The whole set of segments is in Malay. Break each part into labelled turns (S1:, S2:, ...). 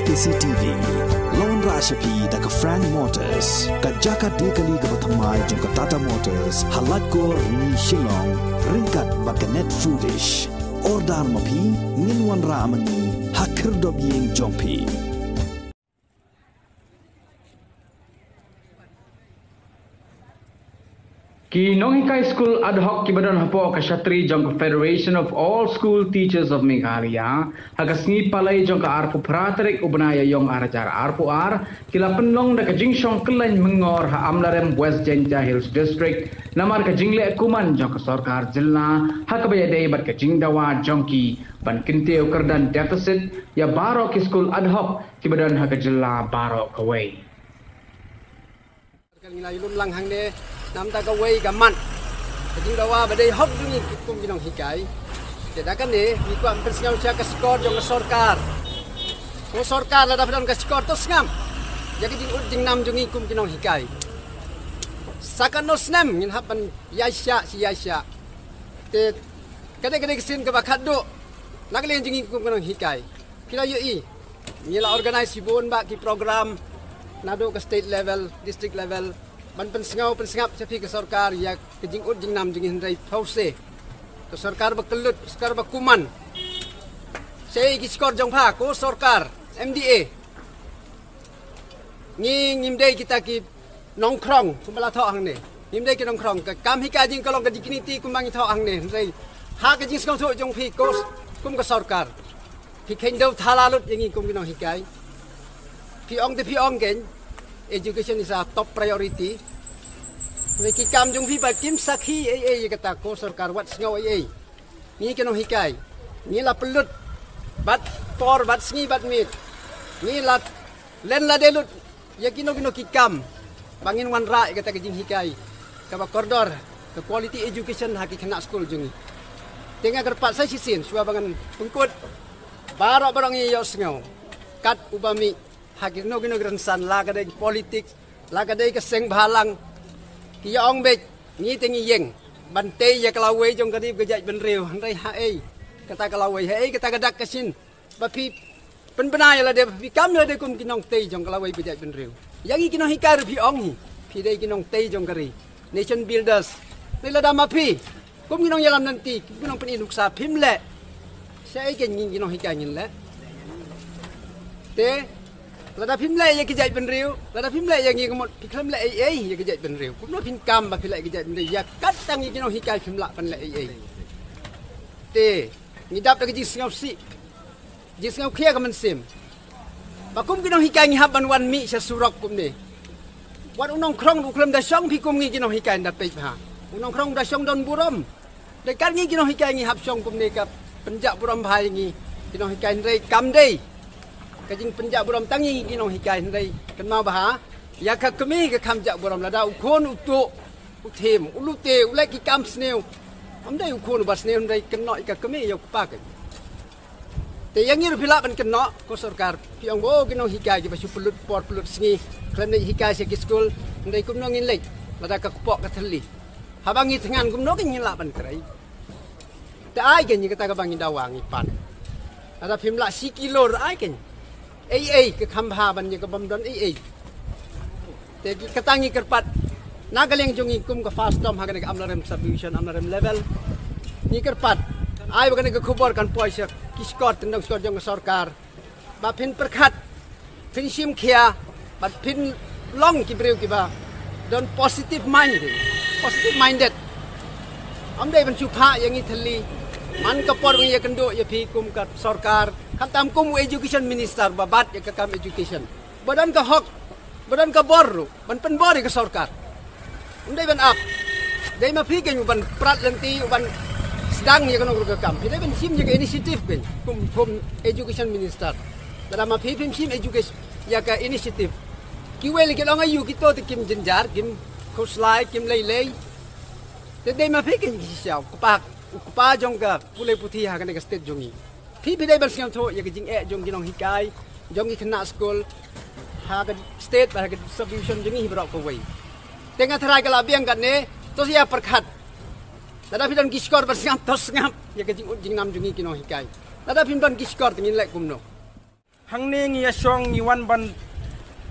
S1: KCTV Lawan Rashapi daga Frank Motors Kajaka dekali gabatamai jangka Tata Motors Halatko ni Shillong Ringkat baganet Foodish Ordar mapi Nginwan ramani Hakir dobyeng jompi
S2: Ki Nonghikai School ad hoc ki badan hapo ka Shatri jong Federation of All School Teachers of Meghalaya hagasngi palai jong ka arpu praterik ubnaya yong aracara arpu ar kila penlong da ka jingsong kelain mengor ha amlarem West Jinja Hills District namar ka jingle kuman jong ka sarkar jilna ha ka bayadai bat ka jingdawa jongki ban kinteo kerdan deficit ya baro ki school ad hoc ki badan ha ka jilla baro kawai
S3: Nilai lum lang hang de nam ta ka wei ka man jadi dawa badai hok ni kum ginong hikai jadi kan ni mi ku am persingau sia ka skor jong ka sarkar ko sarkar la dapat ka skor to ngam jadi jing nam jong kum ginong hikai sakan no snem ngin hapan yaisya si yaisya te kade kesin ka bakat do naglen jing kum ginong hikai kila yu i ngila organize sibon ba ki program nado ke state level, district level, ban pensengap sepi ke sarkar ya ke jingud jingnam jingin rai pause ke sarkar bekelut, sarkar bekuman. Saya igi skor jongpa ko sarkar MDA. Ni ngimdai kita ki nongkrong kumbala thok hang ne. Ngimdai ki nongkrong ke kam hika jing kalong ke dignity kumbang thok hang ne rai. Ha ke jing skor thok jong phi ko kum ke sarkar. Phi khendau thalalut yangi kum ginong hikai. Piong gen, education is a top priority. Mereka kam jung pi bakim sakhi kata ko sarkar wat sngau ni kenong hikai. Ni la pelut bat por bat sngi bat mit. Ni la len la delut ya kino kikam. Bangin wan ra kata ke jing hikai. Ka koridor ke quality education haki kena school jungi. Tengah gerpat saya sisin suah bangan pengkut. Barang ye yo sngau. Kat ubami hagir no rensan laga de politik laga de ke seng bhalang ki ong be ni tengi yeng bante ya kalawe jong kadib gejaj benreu handai hae kata kalawe hae kata gadak kesin bapi penbenai la de pi kam la de kum kinong te jong kalawe gejaj benreu yangi kinong hikar pi ong hi pi de kinong te jong kari nation builders ni la dama pi kum kinong yalam nanti kinong pen inuksa pimle sai ke kinong hikar ngin le te lada phim lệ ya kijai benriu lada phim lệ ya ngi ngamot phim lệ ya kijai benriu kum no phin kam ba phim lệ kijai benriu ya kat tang ngi no hikai phim la pan lệ te ngi dap ta ji sngau si ji sngau khia ka man sim ba kum ki no hikai ngi haban wan mi sa surok kum ne wat unong krong du klem da song phi kum ngi ki no hikai da pe ha unong krong da song don buram de kan ngi ki no hikai ngi hap song kum ne ka penjak buram bhai ngi ki no hikai rei kam dei kajing penjak buram tangi ginong hikai hendai kenma baha ya ka kemi ka kamjak buram lada ukon utu utem ulute ulai ki kam sneu amdai ukon bas sneu hendai kenno ka kemi yo pak te yang ngiru pila ban kenno ko sarkar piang bo ginong hikai ki basu pulut por pulut singi klan dai hikai se ki school hendai kum no ngin lek lada ka kupok ka theli habangi thengan kum no ngin la ban krai te ai gen ni kata ka bangin dawang ipan ada pimla si kilo ai gen ke khamhaban ye ka bamdon te katangi kerpat nagaleng jongi kum ka fast tom hagane amlarem subdivision amlarem level ni kerpat ai bagane ka khubor kan poisa kiskor tendang skor jong sarkar ba phin perkhat phin sim khia ba phin long ki breu ki ba don positive minded amdai ban chupha yangi thali man ka por ye kendo ye phi kum ka sarkar khatam kum education minister babat ya kam education badan ka hok badan ka bor ban pen bor ka sarkar undai ban up dai ma phi ken ban prat lenti ban sedang ye kono ka kam dai ban sim ye ka initiative ken kum education minister dara ma phi sim education ya ka initiative ki wel ke long ayu ki to kim jenjar kim khoslai kim lei dai ma phi ken siao kupa jong ka pulai puthi ha kan ka state jongi phi dai ban siam tho ya ka jing jong ginong hikai jong ki khna school ha ka state ba ka subdivision jongi hibrok ko wei tengah tharai ka labiang kan ne to sia perkhat dada phin ki skor ban siam tos ngam ya ka jing nam jongi kinong hikai dada phin ban ki skor tingin lek kumno
S4: hang ne ngi asyong ngi wan ban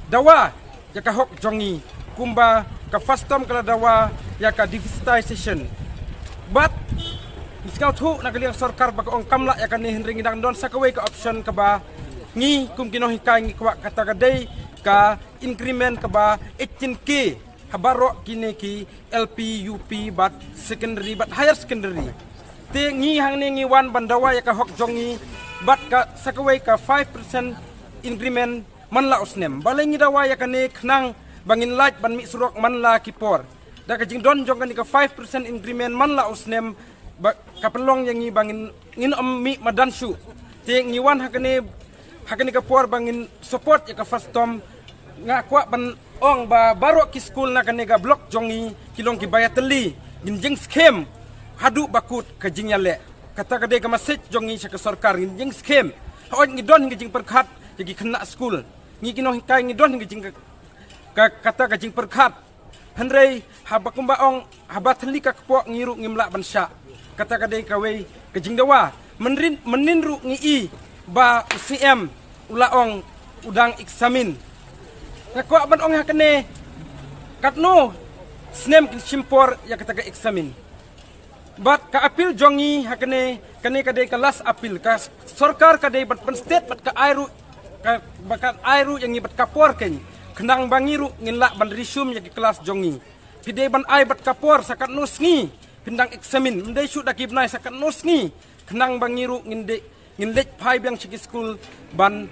S4: dawa ya ka hok jongi kumba ka fastom kala dawa ya ka deforestation but iskau thu na kaliang sarkar baka ong kamla ya kan ni ring dang don sakaway ka option ka ba ngi kum kino hikay ngi kwa kata kaday ka increment ka ba 18k habaro kini ki LP UP but secondary but higher secondary te ngi hang ni ngi wan bandawa ya ka hok jongi but ka sakaway ka 5% increment man la usnem balay ngi dawa ya kan ni khnang bangin light ban mi surok man la kipor da ka jing don jong kan ka 5% increment man la usnem kapelong yang ngi bangin ngin mi madansu te ngi wan hakane ka por bangin support ya ka fastom nga kwa ban ong ba baro ki school na kanega block jongi kilong ki bayateli ginjing scam hadu bakut ka jingyale kata kade ka message jongi sa ka sarkar ginjing scam haon ngi don ngi jing perkhat gi khna school ngi kino kai ngi don ngi jing ka kata ka jing perkhat hanrei habakumba ong habateli ka kpo ngiru ngimla bansha kata kade ka we ka jing dawa meninru ngi i ba CM ulaong udang examine nakwa ban ong hakane katno snem kin simpor ya kata ka examine but ka appeal jongi hakane kane kade ka last appeal ka sarkar kade bat pen state bat ka airu ka bakat airu yang ngibat kapor ken kenang bangiru nginla ban resume ya ki kelas jongi pide ban ai bat kapor sakat nusngi pindang examine mendai syuk daki benai sakat nusngi kenang bangiru nginlek pai biang chiki school ban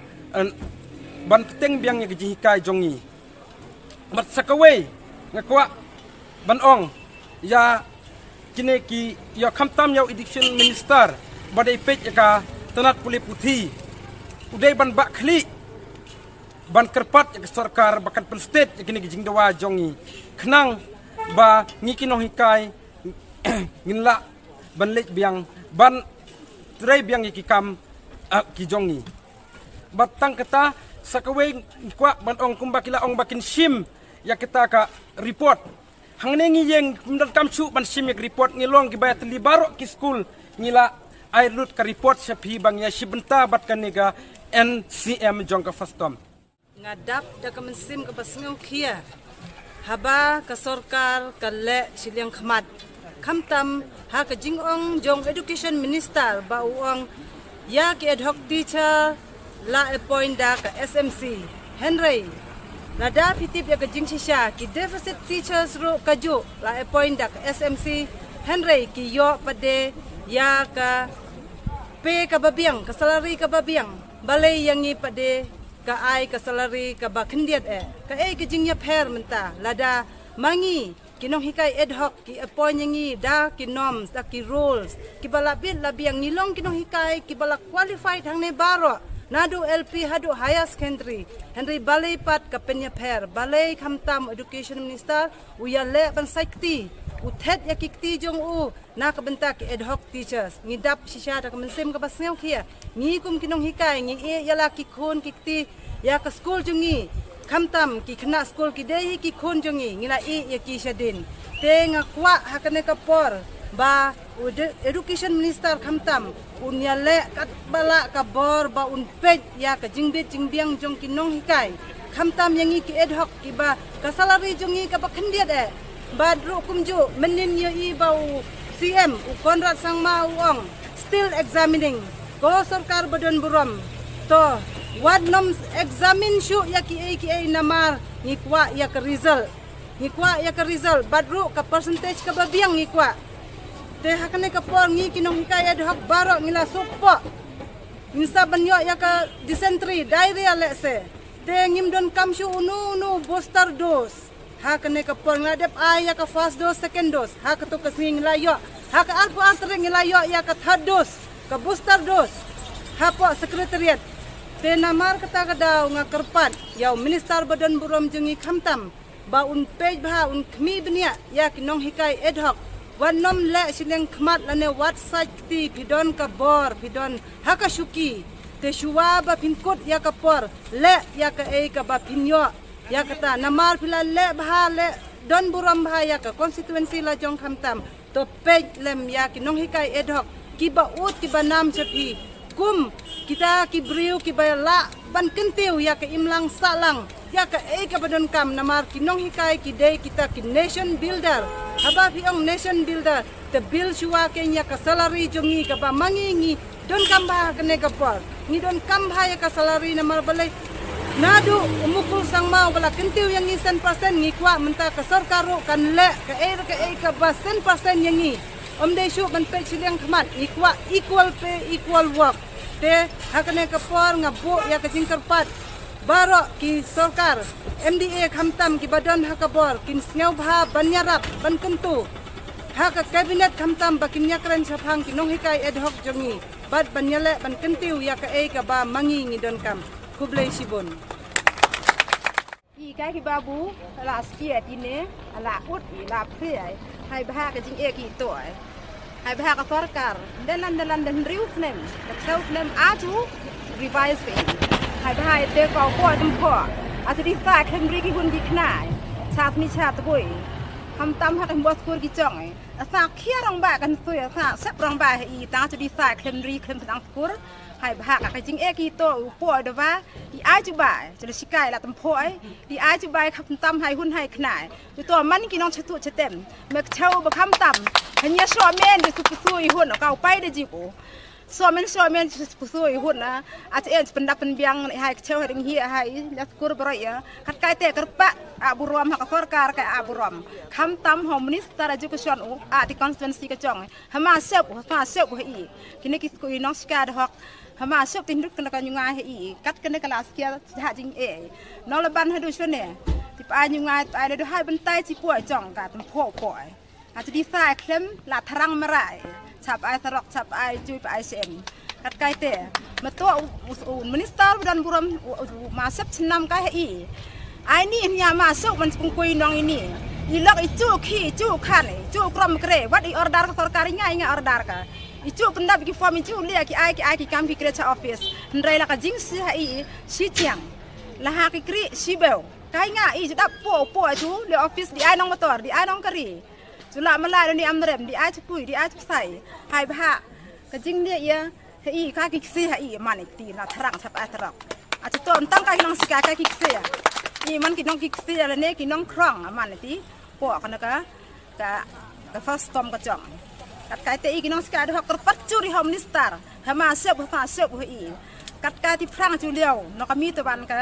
S4: peteng biang yang kejihikai jongi mat sakaway ngakwa ban ong ya kine ki ya khamtam ya education minister badai pej ka tanat puli puthi udai ban bakli ban kerpat ya sarkar bakan pen state ya kine gijing dawa jongi khnang ba ngikino hikai nginla ban lek biang ban tray biang ikikam ki jongi batang kata sakaway kwa ban ong kumba kila ong bakin sim ya kita ka report hang nengi yeng mendan kamsu ban sim ya report ngilong ki bayat libaro ki school ngila air lut ka report sapi bang ya sibenta bat kanega NCM jong ka fastom
S5: ngadap da ka mensim ka pasngau khia haba ka sarkar ka le siliang khmat khamtam ha ka jingong jong education minister ba uang ya ki ad hoc teacher la appoint da ka SMC Henry la da pitip ya ka jing shisha ki deficit teachers ro ka ju la appoint da ka SMC Henry ki yo pade ya ka pay ka babiang ka salary ka babiang balay yang ni pade ka ai ka salary ka ba khndiat ka ka jing ya pher menta la da mangi kinong hikai ad hoc ki appoint yangi da ki norms da ki rules ki balabit labiang nilong kinong hikai ki bala qualified hang ne baro nadu LP hadu higher secondary Henry balay pat ka penya pher balay khamtam education minister uyale ban saikti uthet yakikti jong u na ka benta ki ad hoc teachers ngidap shisha da ka mensim ka basngeu khia ngi kum kinong hikai ngi e yala ki khon kikti ya ka school jungi khamtam ki khna school ki dei ki khon jongi ngila i ya ki shadin te ngakwa hakane ka por ba education minister khamtam unyale kat bala ka bor ba un pej ya ka jingbit jingbiang jong ki nong hikai khamtam yangi ki ad hoc ki ba ka salary jongi ka ba khndiat ba dru kumju menin yo i ba CM u Konrad Sangma uong still examining ko sarkar badon buram to what noms examine shu ya ki namar ngikwa ya ka result badru ka percentage ka babiang ngikwa te hakane ka por ngi kinong hikaya de hak baro ngila supo insa banyo ya ka dysentery diarrhea lese te ngimdon kamshu unu booster dose hakane ka por ngadep ay ya ka first dose second dose hakato ka sing layo haka alpo antring layo ya ka third dose ka booster dose hapo secretariat te namar kata kadaw nga kerpat yaw minister badan burom jengi khamtam ba un page ba un khmi bnia ya kinong hikai ad hoc wan nom le sileng khmat lane wat sakti pidon ka bor pidon haka shuki te shuwa ba pinkot ya ka por le ya ka ka ba pinyo ya kata namar pila le ba le don burom ba ya ka constituency la jong khamtam to page lem ya kinong hikai ad hoc ki ba ut ki ba nam chapi kum kita ki briu ki ba la ban kentiu ya ke imlang salang ya ke ke badon kam namar kinong hikai ki day kita ki nation builder haba piong nation builder the bill shuwa ke nya ka salary jongi ka ba mangingi don kamba kene ka por ni don kamba ya ka salary namar balai nadu umukul sang mau bala kentiu yang ni 100% ngi kwa menta ka sarkaro kan le ka ba 100% yang ni day shu ban pe silang khamat equal pay equal work te hakane kapor ngabo ya ke singkarpat baro ki sarkar MDA khamtam ki badan hakabor kin sneu bha banyarap ban kentu hak kabinet khamtam bakin nyakran saphang ki nong hikai ad hoc jongi bad banyale ban kentiu ya ke ka ba mangi ngidon kam kublai sibon
S6: i kai ki babu la skia dine ala ut i la phriai hai bha ka jing ki toy hai bha ka sarkar dalan den riu phnem ka sau phnem aju revise pe hai bha te ko ko dum ko asri sa khem ri ki hun ki knai chat mi chat boi ham tam ha kan bos kur ki chong ai asa khia rong ba kan sui asa sep rong ba i ta chu di sa khem ri khem dang kur hai bha ka jing ki to po do ba i aju ba chu sikai la tam pho ai di aju ba kham tam hai hun hai knai tu to man ki nong chatu chatem mek chau ba kham tam hanya so men de su su i hun ka pai de ji ko so men su i hun na at en pendap biang hai chau ring hi hai la kur bro ya kat kai te kerpa abu rom ha ka sarkar ka abu rom kham tam home minister education u a di constituency ka chong hama sep hi kini ki ko nong ska de hok hama sep tin ruk kana ka nyunga hi kat kana ka las kia ha jing e no la ban ha du shone ti pa nyunga pa de hai ban tai chi po chong ka tam pho po a tu di sa klem la tharang marai chap ai sarok chap ai chui pa ai sem kat kai te ma to minister dan buram ma sep chnam ka hi ai ni nya ma sep man pung koi nong ini ilok icu khi cu khan cu krom kre wat I order ka sarkari ngai order ka icu pendap ki form icu lia ki ai ki kam ki kre cha office ndrai la ka jing si hai si chiang la ha ki kri si bel kai nga I dap po chu le office di ai nong motor di ai nong kari Sula malai ni amrem di ai pui di ai sai hai bha ka jing dia ya hi ka ki si hai manik ti na tharang chap ai tharak a chu ton tang ka nong sika ka ki si ya ni man ki nong ki si la ne ki nong krong man ti po ka ka first tom ka chong kat kai te ki nong sika de hok pat chu ri hom minister hama sep hi kat ka ti prang chu leo no ka mi to ban ka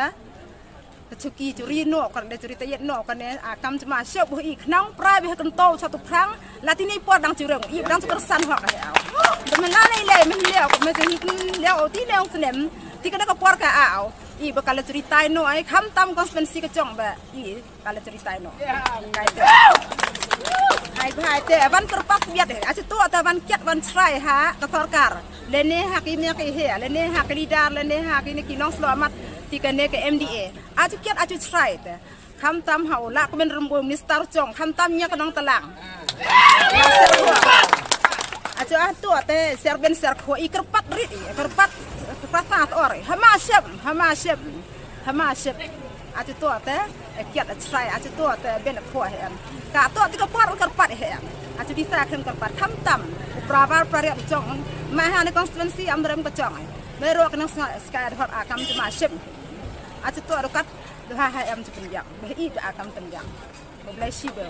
S6: chuki curi no kan de curi tayet no kan ne akam cuma siap bu ik nang pra bi kan to satu prang latini pot dang cureng I dang kersan hok ya demen nai le men leo ko me leo ti leo senem ti kan ka por ka au I bakal curi tai no ai kham tam konstituensi ka chong ba I kala curi tai no hai te van terpak biat a tu ta van kiat van try ha ka sarkar lene hakim ya ke he lene hak lidar lene hak ini kinong selamat tikane ke MDA aju kiat aju try te kham tam hau la ko men rumbo minister chong kham tam nya ka nong talang aju tu te serben ser kho I kerpat ri kerpat kerpat ore hama sep aju tu te kiat try aju tu te ben kho he ka tu ti ka por kerpat he aju bisa kan kerpat kham tam prabar praria chong ma ha ne constituency amrem ka chong Merok nang sky hot akam cuma sip. Atu tu adukat dah hai am cependang. Behi akam tendang. Beblai sibel.